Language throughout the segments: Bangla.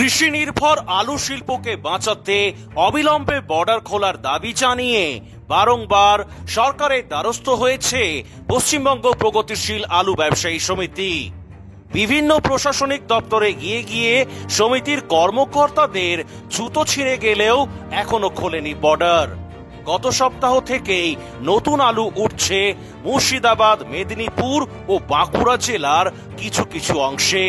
কৃষি নির্ভর আলু শিল্পকে বাঁচাতে অবিলম্বে বর্ডার খোলার দাবি জানিয়ে বারংবার সরকারের দ্বারস্থ হয়েছে পশ্চিমবঙ্গ প্রগতিশীল আলু ব্যবসায়ী সমিতি। বিভিন্ন প্রশাসনিক দপ্তরে গিয়ে গিয়ে সমিতির কর্মকর্তাদের জুতো ছিঁড়ে গেলেও এখনো খোলেনি বর্ডার। গত সপ্তাহ থেকেই নতুন আলু উঠছে মুর্শিদাবাদ, মেদিনীপুর ও বাঁকুড়া জেলার কিছু কিছু অংশে।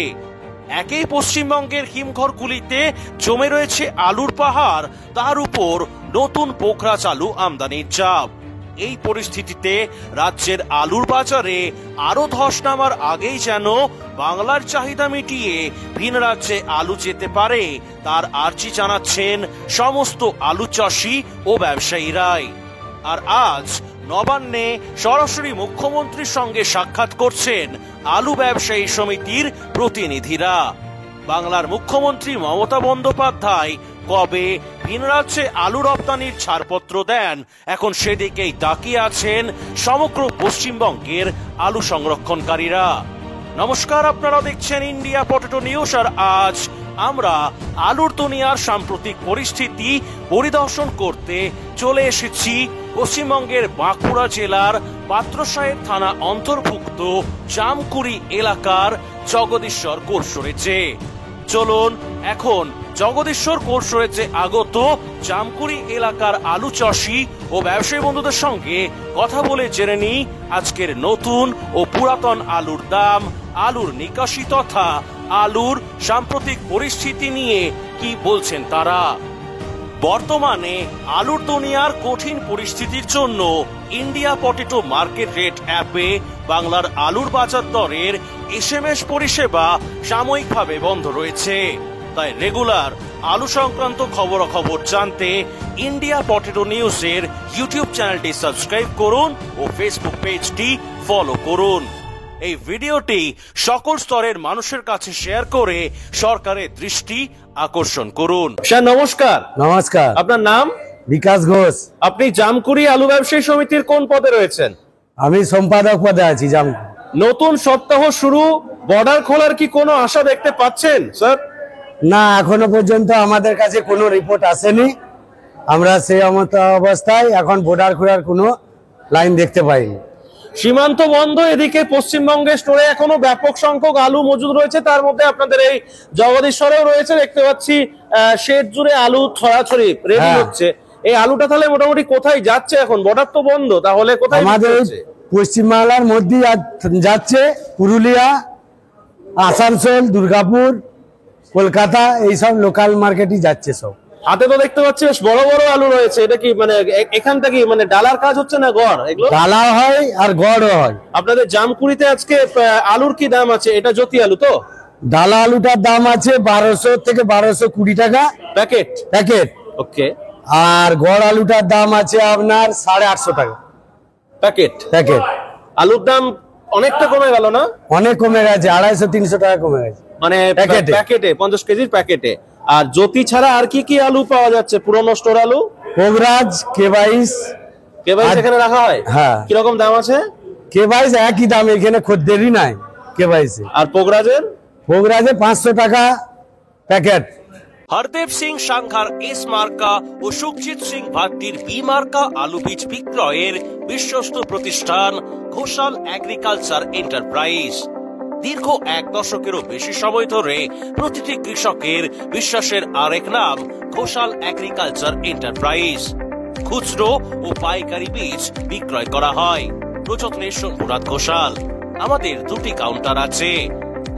একেই পশ্চিমবঙ্গের হিমঘরগুলিতে জমে রয়েছে আলুর পাহাড়, তার উপর নতুন পোখরাজ আলু আমদানির চাপ। এই পরিস্থিতিতে রাজ্যের আলুর বাজারে আরো ধস নামার আগেই যেন বাংলার চাহিদা মিটিয়ে ভিন রাজ্যে আলু যেতে পারে, তার আর্জি জানাচ্ছেন সমস্ত আলু চাষি ও ব্যবসায়ীরাই। আর আজ নবান্নে সরাসরি মুখ্যমন্ত্রীর সঙ্গে সাক্ষাৎ করছেন আলু ব্যবসায়ী সমিতির প্রতিনিধিরা। বাংলার মুখ্যমন্ত্রী মমতা বন্দ্যোপাধ্যায় কবে ভিন রাজ্যে আলু রপ্তানির ছাড়পত্র দেন, এখন সেদিকেই তাকিয়ে আছেন সমগ্র পশ্চিমবঙ্গের আলু সংরক্ষণকারীরা। নমস্কার, আপনারা দেখছেন ইন্ডিয়া পটেটো নিউজ। আর আজ আমরা আলুর দুনিয়ার সাম্প্রতিক পরিস্থিতি পরিদর্শন করতে চলে এসেছি পশ্চিমবঙ্গের বাঁকুড়া জেলার পাত্রসাহেব থানা অন্তর্ভুক্ত জামকুড়ি এলাকার জগদীশ্বর কোল্ড স্টোরেজে। চলুন এখন জগদীশ্বর কোল্ড স্টোরেজে আগত জামকুড়ি এলাকার আলু চাষি ও ব্যবসায়ী বন্ধুদের সঙ্গে কথা বলে জেনে নিই আজকের নতুন ও পুরাতন আলুর দাম, আলুর নিকাশি তথা আলুর সাম্প্রতিক পরিস্থিতি নিয়ে কি বলছেন তারা। বর্তমানে আলুর দুনিয়ার কঠিন পরিস্থিতির জন্য ইন্ডিয়া পটেটো মার্কেট রেট অ্যাপে বাংলার আলুর বাজার দরের এসএমএস পরিষেবা সাময়িকভাবে বন্ধ রয়েছে। তাই রেগুলার আলু সংক্রান্ত খবরাখবর জানতে ইন্ডিয়া পটেটো নিউজের ইউটিউব চ্যানেলটি সাবস্ক্রাইব করুন ও ফেসবুক পেজটি ফলো করুন। এই ভিডিওটি সকল স্তরের মানুষের কাছে শেয়ার করে সরকারের দৃষ্টি আকর্ষণ করুন। স্যার নমস্কার। নমস্কার। আপনার নাম? বিকাশ ঘোষ। আপনি জামকুড়ি আলু ব্যবসায়ী সমিতির কোন পদে রয়েছেন? আমি সম্পাদক পদে আছি জামকুড়ি। নতুন সপ্তাহ শুরু, বর্ডার খোলার কি কোনো আশা দেখতে পাচ্ছেন স্যার? না, এখনো পর্যন্ত আমাদের কাছে কোনো রিপোর্ট আসেনি। আমরা সেই অবস্থায় এখন বর্ডার খোলার কোনো লাইন দেখতে পাইনি। সীমান্ত বন্ধ, এদিকে পশ্চিমবঙ্গের স্টোরে এখনো ব্যাপক সংখ্যক আলু মজুদ রয়েছে, তার মধ্যে আপনাদের এই জগদীশ্বরেও রয়েছে। দেখতে পাচ্ছি শেড জুড়ে আলু ছড়াছড়ি রেডি হচ্ছে। এই আলুটা তাহলে মোটামুটি কোথায় যাচ্ছে এখন? বর্ডার তো বন্ধ, তাহলে কোথায়? আমাদের পশ্চিমবাংলার মধ্যে যাচ্ছে পুরুলিয়া, আসানসোল, দুর্গাপুর, কলকাতা, এইসব লোকাল মার্কেটই যাচ্ছে সব। হাতে তো দেখতে পাচ্ছি বেশ বড় বড় আলু রয়েছে। এটা কি মানে এখান থেকে মানে ডালার কাজ হচ্ছে না গড়? এগুলো ডালা হয় আর গড়ও হয়। আপনাদের জামকুড়িতে আজকে আলুর কি দাম আছে? এটা জ্যোতি আলু তো? ডালা আলুটার দাম আছে 1200 থেকে 1220 টাকা প্যাকেট। ওকে। আর গড় আলুটার দাম আছে আপনার 850 টাকা প্যাকেট। আলুর দাম অনেকটা কমে গেল না? অনেক কমে গেছে, 250-300 টাকা কমে গেছে মানে প্যাকেটে 50 কেজির প্যাকেটে। আর জ্যোতি ছাড়া আর কি কি আলু পাওয়া যাচ্ছে? পুরনো স্টোর আলু, পোখরাজ, কেবাইশ এখানে রাখা হয়। হ্যাঁ। কিরকম দাম আছে? কেবাইশ একই দাম, এখানে খদ্দেরই নাই কেবাইশে। আর পোখরাজে 500 টাকা প্যাকেট। হরদেব সিং সাংঘার এস মার্কা ও সুখজিৎ সিং ভাট্টির বি মার্কা আলু বীজ বিক্রয়ের বিশ্বস্ত প্রতিষ্ঠান ঘোষাল এগ্রিকালচার এন্টারপ্রাইজ। দীর্ঘ 1 দশকেরও বেশি সময় ধরে প্রতিটি কৃষকের বিশ্বাসের আরেক নাম ঘোষাল এগ্রিকালচার এন্টারপ্রাইজ। খুচরো ও পাইকারি বীজ বিক্রয় করা হয়। প্রযত্নে শম্ভুনাথ ঘোষাল। আমাদের 2টি কাউন্টার আছে।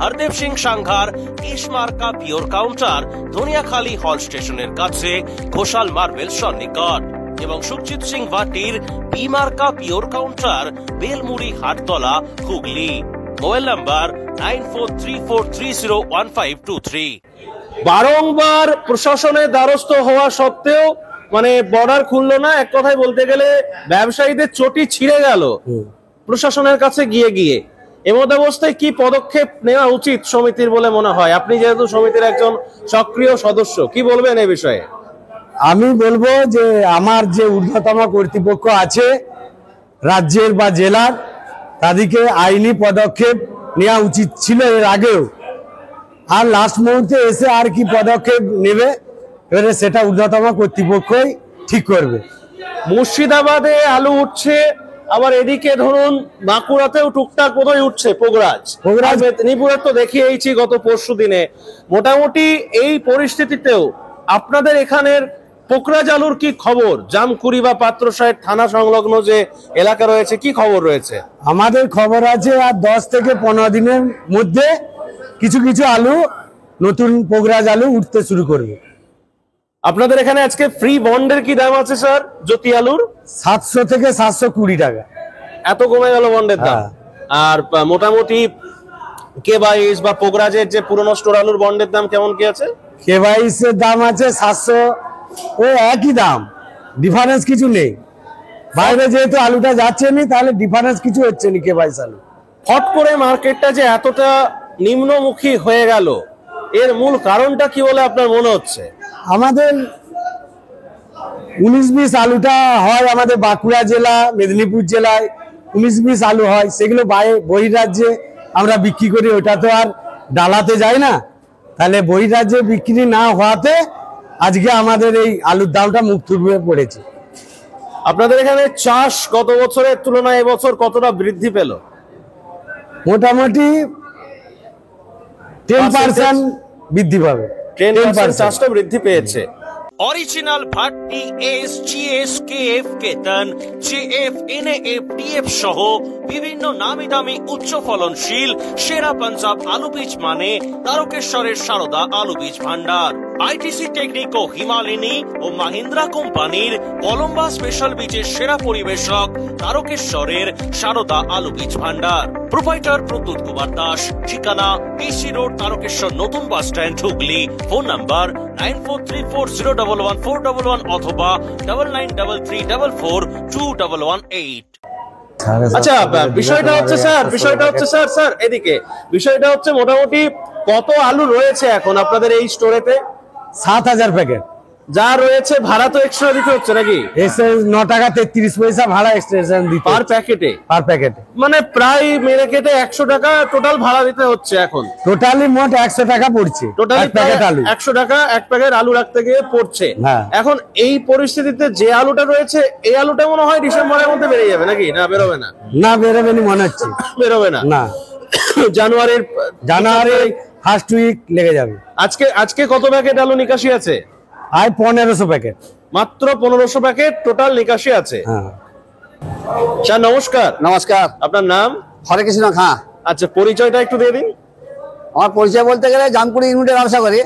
হরদেব সিং সাংঘার এস মার্কা পিওর কাউন্টার ধনিয়াখালী হল স্টেশনের কাছে ঘোষাল মার্বেল সন্নিকট, এবং সুখজিৎ সিং ভাটির বি মার্কা pure counter Belmuri Hattala, Hooghly. Mobile number 9434301523। বারংবার প্রশাসনের দ্বারস্থ হওয়া সত্ত্বেও মানে বর্ডার খুললো না। এক কথায় বলতে গেলে ব্যবসায়ীদের চটি ছিঁড়ে গেল প্রশাসনের কাছে গিয়ে গিয়ে। এমন অবস্থায় কি পদক্ষেপ নেওয়া উচিত সমিতির বলে মনে হয়? আপনি যেহেতু সমিতির একজন সক্রিয় সদস্য, কি বলবেন এই বিষয়ে? আমি বলবো যে আমার যে ঊর্ধ্বতম কর্তৃপক্ষ আছে রাজ্যের বা জেলার, তাদেরকে আইনি পদক্ষেপ নেওয়া উচিত ছিল এর আগেও। আর লাস্ট মুহূর্তে এসে আর কি পদক্ষেপ নেবে এবারে সেটা ঊর্ধ্বতম কর্তৃপক্ষই ঠিক করবে। মুর্শিদাবাদে আলু উঠছে, আবার এদিকে ধরুন বাঁকুড়াতেও টুকটাক বোধহয় উঠছে পোগরাজ। মেদিনীপুরের তো দেখিয়েছি গত পরশু দিনে। মোটামুটি এই পরিস্থিতিতেও আপনাদের এখানের পোকরাজ আলুর কি খবর? জামকুড়ি বা পাত্রসাহেব থানা সংলগ্ন যে এলাকা রয়েছে, কি খবর রয়েছে? আমাদের খবর আছে আর 10 থেকে 15 দিনের মধ্যে কিছু কিছু আলু, নতুন পোগরাজ আলু উঠতে শুরু করবে। আপনাদের এখানে আজকে ফ্রি বন্ডের কি দাম আছে স্যার? জ্যোতি আলুর 700 থেকে 720 টাকা। এত কমে গেল বন্ডের দাম? আর মোটামুটি K22 বা পোগরাজের যে পুরনো স্টোর আলুর বন্ডের দাম কেমন কি আছে? K22 এর দাম আছে 700, ও একই দাম, ডিফারেন্স কিছু নেই। বাইরে যেহেতু আলুটা যাচ্ছে না, তাহলে ডিফারেন্স কিছু হচ্ছে না। K22 আলু হট করে মার্কেটটা যে এতটা নিম্নমুখী হয়ে গেল, এর মূল কারণটা কি বলে আপনার মনে হচ্ছে? আমাদের 19-20 আলুটা হয় আমাদের বাঁকুড়া জেলা, মেদিনীপুর জেলায় 19-20 আলু হয়, সেগুলো বহিরাজ্যে আমরা বিক্রি করি। ওটা তো আর ডালাতে যায় না, তাহলে বহিরাজ্যে বিক্রি না হওয়াতে আজকে আমাদের এই আলুর দামটা মুখ থুবড়ে পড়েছে। আপনাদের এখানে চাষ গত বছরের তুলনায় এবছর কতটা বৃদ্ধি পেল? মোটামুটি 10% বৃদ্ধি পাবে। 10% চাষটা বৃদ্ধি পেয়েছে। Original Bhatti S, GS, KF, কেতন, জেএফ, এনএএফ, টিএফ সহ বিভিন্ন নামি দামি উচ্চ ফলনশীল সেরা পাঞ্জাব আলু বীজ মানে তারকেশ্বরের সারদা আলু বীজ ভান্ডার। আইটিসি টেকনিক ও হিমালিনী ও মাহিন্দ্রা কোম্পানির কলম্বা স্পেশাল বীজের সেরা পরিবেশক তারকেশ্বরের সারদা আলু বীজ ভান্ডার। প্রোপাইটার প্রদ্যুৎ কুমার দাস। ঠিকানা পিসি রোড, তারকেশ্বর নতুন bus stand, Hooghly. Phone number 9434011411 অথবা 9933442118। আচ্ছা, বিষয়টা হচ্ছে স্যার এদিকে বিষয়টা হচ্ছে মোটামুটি কত আলু রয়েছে এখন আপনাদের এই স্টোরেতে? 7000 প্যাকেট যা রয়েছে। ভাড়া তো এক্সট্রা দিতে হচ্ছে নাকি? এসে 9 টাকা 33 পয়সা ভাড়া এক্সট্রা দিতে পার প্যাকেটে? পার প্যাকেটে মানে প্রায় মেরে কেটে 100 টাকা টোটাল ভাড়া দিতে হচ্ছে এখন। টোটালি মোট 100 টাকা পড়ছে টোটালি প্যাকেট আলু। 100 টাকা এক প্যাকেট আলু রাখতে গিয়ে পড়ছে। এখন এই পরিস্থিতিতে যে আলুটা রয়েছে, এই আলুটা মনে হয় ডিসেম্বরের মধ্যে বেরিয়ে যাবে নাকি? না, বেরোবে না? না, বেরোবে না মনে হচ্ছে। বেরোবে না? না, জানুয়ারির ফার্স্ট উইক লেগে যাবে। আজকে কত প্যাকেট আলু নিকাশি আছে? 1500 প্যাকেট। মাত্র 1500 প্যাকেট টোটাল নিকাশি আছে। স্যার নমস্কার। নমস্কার। আপনার নাম? হরে কৃষ্ণ খাঁ। আচ্ছা, পরিচয়টা একটু দিয়ে দিন। আমার পরিচয় বলতে গেলে জামকুড়ি ইউনিটে ব্যবসা করি,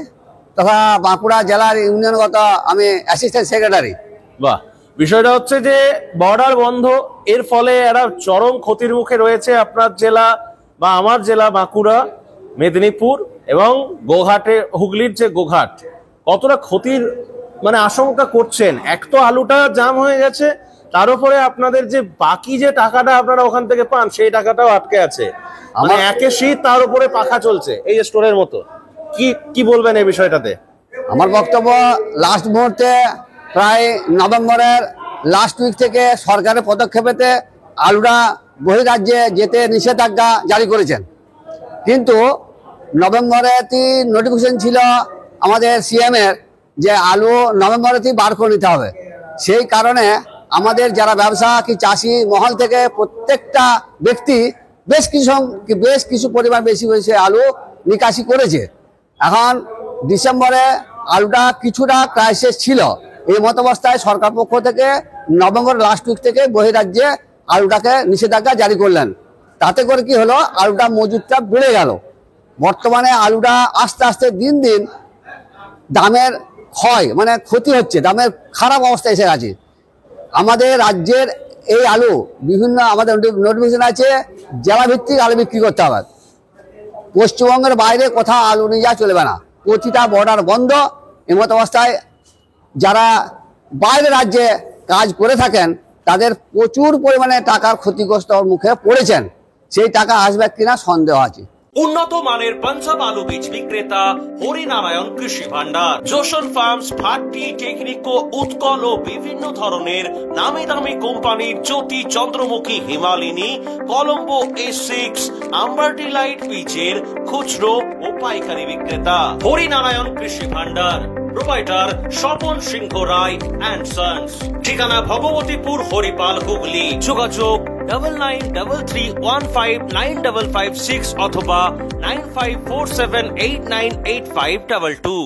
তথা বাঁকুড়া জেলার ইউনিয়নগত আমি অ্যাসিস্ট্যান্ট সেক্রেটারি। বাহ। বিষয়টা হচ্ছে যে বর্ডার বন্ধ, এর ফলে এরা চরম ক্ষতির মুখে রয়েছে আপনার জেলা বা আমার জেলা বাঁকুড়া, মেদিনীপুর এবং গোঘাটে, হুগলির যে গোঘাট, কতটা ক্ষতির মানে আশঙ্কা করছেন? এক তো আলুটা জাম হয়ে গেছে, তার উপরে আপনাদের যে বাকি যে টাকাটা আপনারা ওখান থেকে পান, সেই টাকাটাও আটকে আছে। মানে একে শীত, তার উপরে পাখা চলছে এই স্টোরের মতো। কি বলবেন এই বিষয়টাতে? আমার বক্তব্য, লাস্ট মুহূর্তে প্রায় নভেম্বরের লাস্ট উইক থেকে সরকারের পদক্ষেপেতে আলুটা বহিরাজ্যে যেতে নিষেধাজ্ঞা জারি করেছেন, কিন্তু নভেম্বরে নোটিফিকেশন ছিল আমাদের সিএম এর যে আলু নভেম্বরেতেই বার করে নিতে হবে। সেই কারণে আমাদের যারা ব্যবসা কি চাষি মহল থেকে প্রত্যেকটা ব্যক্তি বেশ কিছু পরিমাণ বেশি আলু নিকাশি করেছে। এখন ডিসেম্বরে আলুটা কিছুটা ক্রাইসিস ছিল, এই মতাবস্থায় সরকার পক্ষ থেকে নভেম্বর লাস্ট উইক থেকে বহিরাজ্যে আলুটাকে নিষেধাজ্ঞা জারি করলেন। তাতে করে কি হলো, আলুটা মজুদটা বেড়ে গেল। বর্তমানে আলুটা আস্তে আস্তে দিন দিন দামের মানে ক্ষতি হচ্ছে, দামের খারাপ অবস্থা এসে গেছে। আমাদের রাজ্যের এই আলু বিভিন্ন আমাদের নোটিফিকেশন আছে, জেলা ভিত্তিক আলু বিক্রি করতে হবে। পশ্চিমবঙ্গের বাইরে কোথাও আলু নিয়ে যাওয়া চলবে না, প্রতিটা বর্ডার বন্ধ। এমত অবস্থায় যারা বাইরের রাজ্যে কাজ করে থাকেন তাদের প্রচুর পরিমাণে টাকার ক্ষতিগ্রস্ত মুখে পড়েছেন। সেই টাকা আসবে কিনা সন্দেহ আছে। উন্নত মানের পাঞ্জাব আলু বীজ বিক্রেতা হরিনারায়ণ কৃষি ভান্ডার, যশোর ফার্মস, ভাট্টি, টেকনিকো, উৎকল ও বিভিন্ন ধরনের নামি দামি কোম্পানির জ্যোতি, চন্দ্রমুখী, হিমালিনী, কলম্বো A6, আম্বারটি লাইট বীজের খুচরো ও পাইকারি বিক্রেতা। হরিনারায়ণ কৃষি ভান্ডার, proprietor Swapan Singha Roy and sons, ঠিকানা ভগবতীপুর, হরিপাল, হুগলি। যোগাযোগ 9933159556 অথবা 9547898522।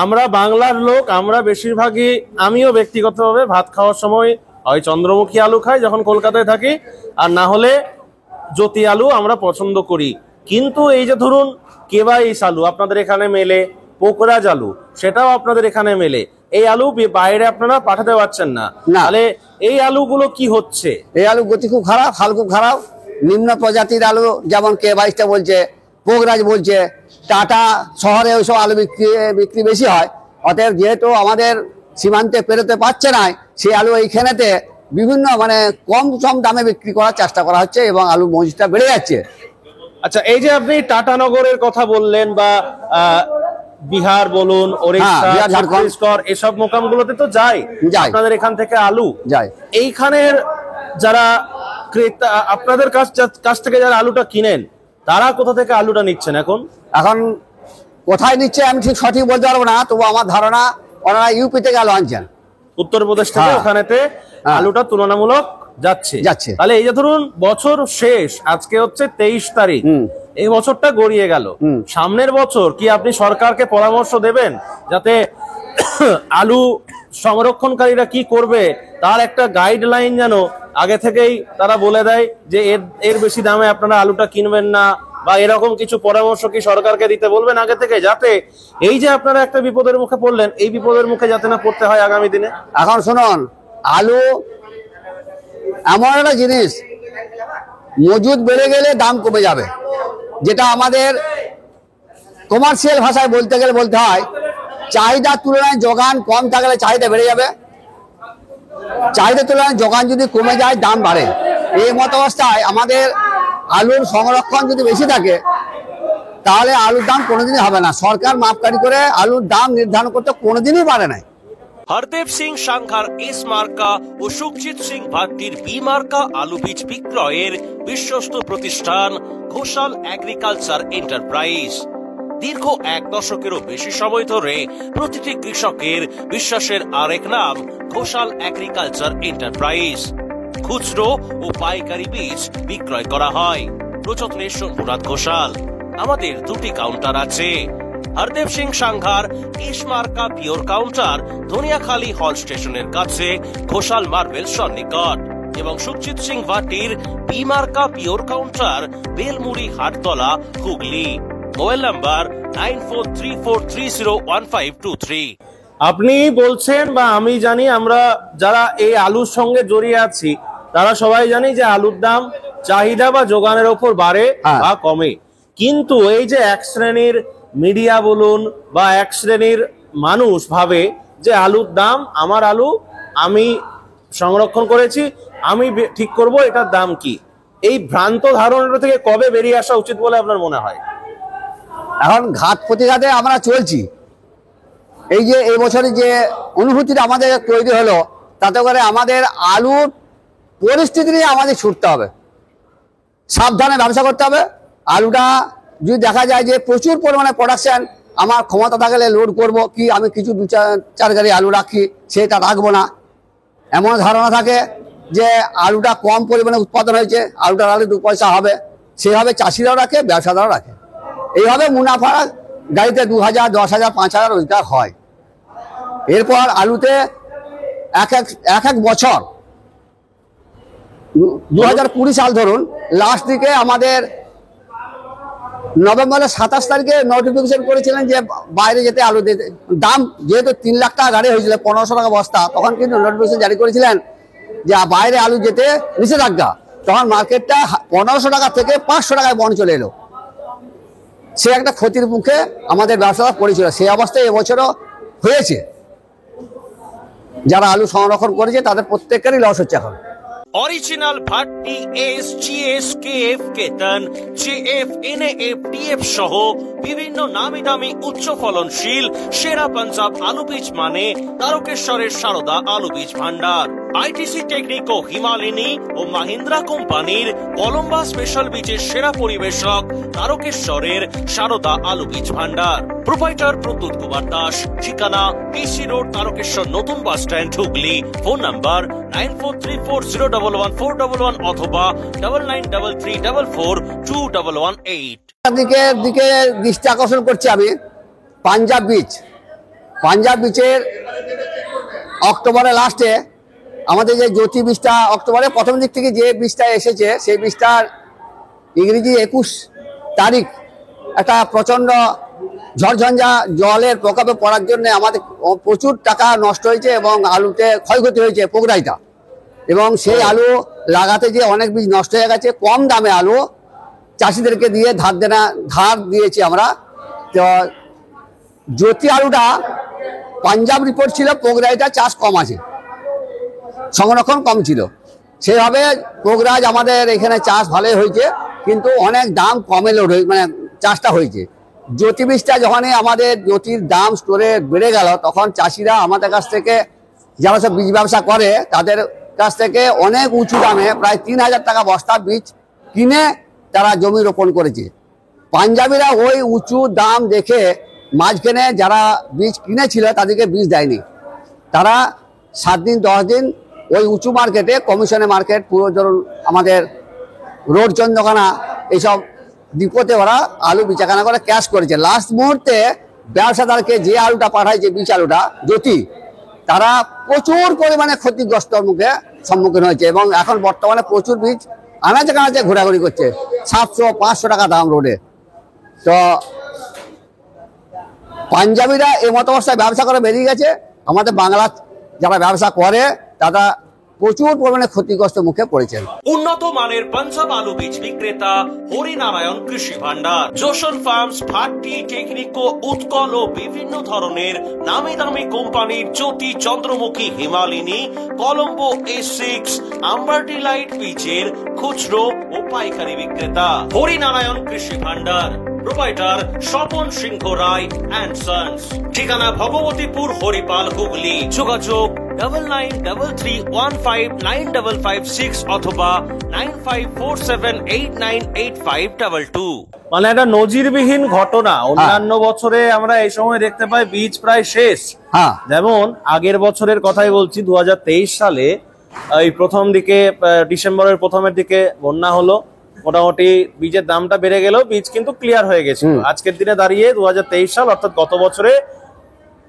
আমরা বাংলার লোক, আমরা বেশিরভাগই, আমিও ব্যক্তিগতভাবে ভাত খাওয়ার সময় হয় চন্দ্রমুখী আলু খাই যখন কলকাতায় থাকি, আর না হলে জ্যোতি আলু আমরা পছন্দ করি। কিন্তু এই যে ধরুন কেবাইশ আলু আপনাদের এখানে মেলে, পোকরাজ আলু সেটাও আপনাদের এখানে মেলে, এই আলু বাইরে আপনারা পাঠাতে পারছেন না, তাহলে এই আলুগুলো কি হচ্ছে? এই আলু গতি খুব খারাপ, হাল খুব খারাপ। নিম্ন প্রজাতির আলু যেমন K22 বলছে, পোকরাজ বলছে, টাটা শহরে ওইসব আলু বিক্রি বেশি হয়। অতএব যেহেতু আমাদের সীমান্তে পেরোতে পারছে না, সেই আলু এইখানেতে বিভিন্ন মানে কম দামে বিক্রি করার চেষ্টা করা হচ্ছে এবং আলু মজুদটা বেড়ে যাচ্ছে। আচ্ছা, এই যে আপনি টাটানগরের কথা বললেন বা বিহার বলুন, ওড়িশা, ছত্তিশগড়, এসব মোকামগুলোতে তো যায় আপনাদের এখান থেকে আলু যায়। এইখানের যারা ক্রেতা, আপনাদের কাছ থেকে যারা আলুটা কিনেন, তারা কোথা থেকে আলুটা নিচ্ছেন এখন? এখন কোথায় নিচ্ছে আমি ঠিক সঠিক বলতে পারবো না, তবু আমার ধারণা ওনারা ইউপি থেকে আলু আনছেন, উত্তরপ্রদেশ থেকে। ওখানেতে আলুটা তুলনামূলক যাচ্ছে। তাহলে এই যে ধরুন বছর শেষ, আজকে হচ্ছে 23 তারিখ, এই বছরটা গড়িয়ে গেল। সামনের বছর কি আপনি সরকারকে পরামর্শ দেবেন যাতে আলু সংরক্ষণকারীরা কি করবে তার একটা গাইডলাইন যেন আগে থেকেই তারা বলে দেয় যে এর বেশি দামে আপনারা আলুটা কিনবেন না, বা এরকম কিছু পরামর্শ কি সরকারকে দিতে বলবেন আগে থেকে, যাতে এই যে আপনারা একটা বিপদের মুখে পড়লেন, এই বিপদের মুখে যাতে না পড়তে হয় আগামী দিনে? এখন শুনুন, আলু এমন একটা জিনিস, মজুদ বেড়ে গেলে দাম কমে যাবে। যেটা আমাদের কমার্শিয়াল ভাষায় বলতে গেলে বলতে হয়, চাহিদার তুলনায় যোগান কম থাকলে চাহিদা বেড়ে যাবে, চাহিদার তুলনায় যোগান যদি কমে যায় দাম বাড়ে। এই মত অবস্থায় আমাদের আলুর সংরক্ষণ যদি বেশি থাকে তাহলে আলুর দাম কোনোদিনই হবে না। সরকার মাপকাঠি করে আলুর দাম নির্ধারণ করতে কোনোদিনই পারে না। হরদেব সিং সাংঘার এস মার্কা ও সুখজিৎ সিং ভাট্টির বি মার্কা আলু বীজ বিক্রয়ের বিশ্বস্ত প্রতিষ্ঠান ঘোষাল এগ্রিকালচার এন্টারপ্রাইজ। দীর্ঘ 1 দশকেরও বেশি সময় ধরে প্রতিটি কৃষকের বিশ্বাসের আরেক নাম ঘোষাল এগ্রিকালচার এন্টারপ্রাইজ। খুচরো ও পাইকারি বীজ বিক্রয় করা হয়। প্রযত্নে শম্ভুনাথ ঘোষাল। আমাদের 2টি কাউন্টার আছে। হরদেব সিং সাংঘার এস মার্কা পিওর কাউন্টার ধনিয়াখালী হল স্টেশনের কাছে ঘোষাল মার্বেল সন্নিকট, এবং সুখজিৎ সিং ভাটির বি মার্কা pure counter Belmuri Hattala, Hooghly. Mobile number 9434301523। আপনি বলছেন বা আমি জানি, আমরা যারা এই আলুর সঙ্গে জড়িয়ে আছি তারা সবাই জানি যে আলুর দাম চাহিদা বা যোগানের ওপর বাড়ে বা কমে। কিন্তু এই যে এক শ্রেণীর মিডিয়া বলুন বা এক শ্রেণীর মানুষ ভাবে যে আলুর দাম, আমার আলু আমি সংরক্ষণ করেছি, আমি ঠিক করব এটার দাম কি, এই ভ্রান্ত ধারণাটা থেকে কবে বেরিয়ে আসা উচিত বলে আপনার মনে হয়? এখন ঘাত প্রতিঘাতে আমরা চলছি। এই যে এই বছরে যে অনুভূতিটা আমাদের তৈরি হলো, তাতে করে আমাদের আলুর পরিস্থিতি নিয়ে আমাদের ছুটতে হবে, সাবধানে ব্যবসা করতে হবে। আলুটা যদি দেখা যায় যে প্রচুর পরিমাণে প্রোডাকশন, আমার ক্ষমতা থাকলে লোড করব, কি আমি কিছু 2-4 গাড়ি আলু রাখি, সেটা রাখবো না। এমন ধারণা থাকে যে আলুটা কম পরিমাণে উৎপাদন হয়েছে, আলুটার আলু 2 পয়সা হবে, সেভাবে চাষিরাও রাখে, ব্যবসাদারও রাখে। এইভাবে মুনাফা গাড়িতে 2000, 10,000, 5,000 রোজগার হয়। এরপর আলুতে এক বছর 2020 সাল ধরুন, লাস্ট দিকে আমাদের নভেম্বরের 27 তারিখে নোটিফিকেশন করেছিলেন যে বাইরে যেতে আলু দিতে। দাম যেহেতু 3 লাখ টাকা গাড়ি হয়েছিল, 1500 টাকা বস্তা, তখন কিন্তু নোটিফিকেশন জারি করেছিলেন যে বাইরে আলু যেতে নিষেধাজ্ঞা। তখন মার্কেটটা 1500 টাকা থেকে 500 টাকায় বন্ধ চলে এলো। সে একটা ক্ষতির মুখে আমাদের ব্যবসাটা পড়েছিল। সেই অবস্থায় এবছরও হয়েছে। যারা আলু সংরক্ষণ করেছে তাদের প্রত্যেকেরই লস হচ্ছে এখন। Original Bhatti S, GS, KF, কেতন, জেএফ, এনএএফ, টিএফ সহ বিভিন্ন নামি দামি উচ্চ ফলনশীল সেরা পাঞ্জাব আলু বীজ মানে তারকেশ্বরের সারদা আলু বীজ ভান্ডার। আইটিসি টেকনিকো, হিমালিনী ও মাহিন্দ্রা কোম্পানির কলম্বা স্পেশাল বীজের সেরা পরিবেশক তারকেশ্বরের সারদা আলু বীজ ভান্ডার। প্রোপাইটার প্রদ্যুৎ কুমার দাস, ঠিকানা পিসি রোড, তারকেশ্বর নতুন bus stand, Hooghly. Phone number 9434011411 অথবা 9933442118। দিকে দৃষ্টি আকর্ষণ করছি আমি পাঞ্জাব বীজ। পাঞ্জাব বীজের অক্টোবরের লাস্টে আমাদের যে জ্যোতি বীজটা অক্টোবরের প্রথম দিক থেকে যে বীজটা এসেছে সেই বীজটার ইংরেজি 21 তারিখ একটা প্রচন্ড ঝড়ঝঞ্ঝা জলের প্রকোপে পড়ার জন্য আমাদের প্রচুর টাকা নষ্ট হয়েছে এবং আলুতে ক্ষয়ক্ষতি হয়েছে পোগরাইটা, এবং সেই আলু লাগাতে গিয়ে অনেক বীজ নষ্ট হয়ে গেছে। কম দামে আলু চাষিদেরকে দিয়ে ধার দিয়েছি আমরা। তো জ্যোতি আলুটা পাঞ্জাব রিপোর্ট ছিল পোগরাইটা চাষ কম আছে, সংরক্ষণ কম ছিল, সেভাবে পোগরাজ আমাদের এখানে চাষ ভালোই হয়েছে, কিন্তু অনেক দাম কমে মানে চাষটা হয়েছে। জ্যোতি বীজটা যখনই আমাদের জ্যোতির দাম স্টোরে বেড়ে গেল, তখন চাষিরা আমাদের কাছ থেকে, যারা সব বীজ ব্যবসা করে তাদের কাছ থেকে অনেক উঁচু দামে প্রায় 3000 টাকা বস্তা বীজ কিনে তারা জমি রোপণ করেছে। পাঞ্জাবিরা ওই উঁচু দাম দেখে মাঝখানে যারা বীজ কিনেছিল তাদেরকে বীজ দেয়নি। তারা 7 দিন 10 দিন ওই উঁচু মার্কেটে, কমিশনের মার্কেট, পুরো ধরুন আমাদের রোড চন্দ্রখানা, এইসব ডিপোতে ওরা আলু বেচাকেনা করে ক্যাশ করেছে। লাস্ট মুহূর্তে ব্যবসাদারকে যে আলুটা পাঠাইছে, বীজ আলুটা জ্যোতি, তারা প্রচুর পরিমাণে ক্ষতিগ্রস্তর মুখে সম্মুখীন হয়েছে, এবং এখন বর্তমানে প্রচুর বীজ আনাচে কানাচে ঘোরাঘুরি করছে, 700-500 টাকা দাম রোডে। তো পাঞ্জাবিরা এই মত অবস্থায় ব্যবসা করে বেরিয়ে গেছে। আমাদের বাংলা যারা ব্যবসা করে তারা প্রচুর পরিমাণে ক্ষতিগ্রস্ত মুখে পড়েছেন। উন্নত মানের পাঞ্জাব আলু বীজ বিক্রেতা হরিনারায়ণ কৃষি ভান্ডার, যশোর ফার্মস, ভাট্টি, টেকনিকো, উৎকল ও বিভিন্ন ধরনের নামি দামি কোম্পানির জ্যোতি, চন্দ্রমুখী, হিমালিনী, কলম্বো S6, আম্বারটি লাইট বীজের খুচরো ও পাইকারি বিক্রেতা হরিনারায়ণ কৃষি ভান্ডার। Proprietor Swapan Singha Roy and sons, ঠিকানা ভগবতীপুর, হরিপাল, হুগলি। যোগাযোগ 9933159556 অথবা 9547898522। মানে একটা নজিরবিহীন ঘটনা। অন্যান্য বছরে আমরা এই সময় দেখতে পাই বীজ প্রায় শেষ। হ্যাঁ, যেমন আগের বছরের কথাই বলছি, 2023 সালে এই প্রথম দিকে, ডিসেম্বরের প্রথমের দিকে বন্যা হলো, মোটামুটি বীজের দামটা বেড়ে গেল, বীজ কিন্তু ক্লিয়ার হয়ে গেছিল। আজকের দিনে দাঁড়িয়ে 2023 সাল অর্থাৎ গত বছরে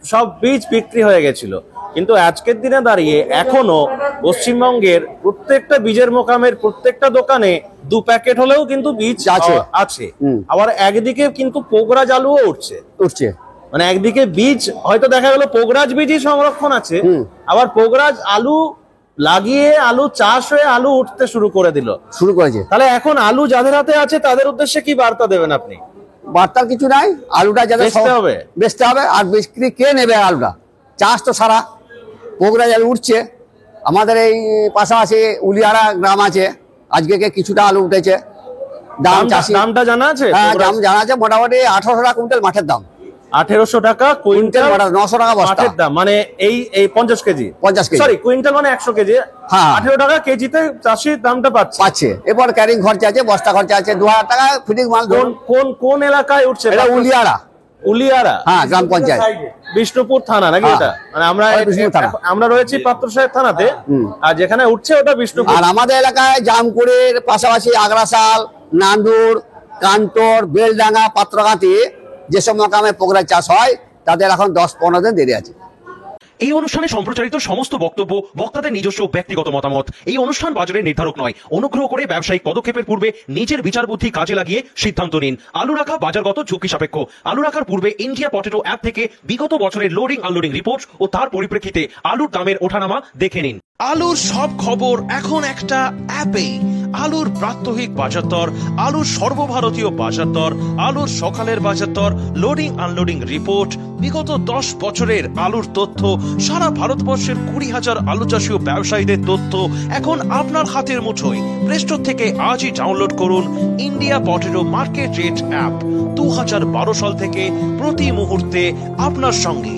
সব বীজ বিক্রি হয়ে গেছিল, কিন্তু আজকের দিনে দাঁড়িয়ে এখনো পশ্চিমবঙ্গের প্রত্যেকটা বীজের মোকামের প্রত্যেকটা দোকানে 2 প্যাকেট হলেও কিন্তু বীজ আছে। আবার একদিকে কিন্তু পোগরাজ আলুও উঠছে, মানে একদিকে বীজ হয়তো দেখা গেল পোগরাজ বীজই সংরক্ষণ আছে, আবার পোগরাজ আলু লাগিয়ে আলু চাষ হয়ে আলু উঠতে শুরু করেছে। তাহলে এখন আলু যাদের হাতে আছে তাদের উদ্দেশ্যে কি বার্তা দেবেন আপনি? বার্তার কিছু নাই, আলুটা যাতে বেচতে হবে। আর বিক্রি কে নেবে আলুটা? চাষ তো সারা পোগরাজ আলু উঠছে। আমাদের এই পাশাপাশি উলিয়ারা গ্রাম আছে, আজকে কিছুটা আলু উঠেছে। দামটা জানা আছে? হ্যাঁ, দাম জানা আছে। মোটামুটি 1800 টাকা কুইন্টাল মাঠের দাম। 1800 টাকা কুইন্টাল, 900 টাকা বস্তা মাঠের দাম। মানে এই 50 কেজি, সরি কুইন্টাল মানে 100 কেজি। হ্যাঁ, 18 টাকা কেজিতে চাষি দামটা পাচ্ছে। এরপর ক্যারিং খরচা আছে, বস্তা খরচা আছে, 2000 টাকা ফিটিং মাল। কোন এলাকায় উঠছে? এটা উলিয়ারা, হ্যাঁ, গ্রাম পঞ্চায়েত, বিষ্ণুপুর থানা নাকি? এটা মানে আমরা রয়েছি পাত্র সাহেব থানাতে, আর যেখানে উঠছে ওটা বিষ্ণুপুর। আর আমাদের এলাকায় জামকুড়ির পাশাপাশি আগ্রাসাল, নান্ডুর, কান্তর, বেলডাঙ্গা, পাত্রঘাটি যেসব মোকামে পোগরাজ চাষ হয় তাদের এখন 10-15 দিন দেরি আছে। এই অনুষ্ঠানে সম্প্রচারিত সমস্ত বক্তব্য বক্তাদের নিজস্ব ব্যক্তিগত মতামত। এই অনুষ্ঠান বাজারের নির্ধারক নয়। অনুগ্রহ করে ব্যবসায়িক পদক্ষেপের পূর্বে নিজের বিচার বুদ্ধি কাজে লাগিয়ে সিদ্ধান্ত নিন। আলু রাখা বাজারগত ঝুঁকি সাপেক্ষ। আলু রাখার পূর্বে ইন্ডিয়া পটেটো অ্যাপ থেকে বিগত বছরের লোডিং আনলোডিং রিপোর্ট ও তার পরিপ্রেক্ষিতে আলুর দামের ওঠানামা দেখে নিন। আলুর সব খবর এখন একটা অ্যাপে। আলুর প্রাত্যহিক বাজার দর, আলুর সর্বভারতীয় বাজার দর, আলুর সকালের বাজার দর, লোডিং আনলোডিং রিপোর্ট, বিগত 10 বছরের আলুর তথ্য, সারা ভারতবর্ষের 20,000 আলু চাষী ও ব্যবসায়ীদের তথ্য এখন আপনার হাতের মুঠোয়। প্লে স্টোর থেকে আজই ডাউনলোড করুন India potato market rate app. 2012 সাল থেকে প্রতি মুহূর্তে আপনার সঙ্গে।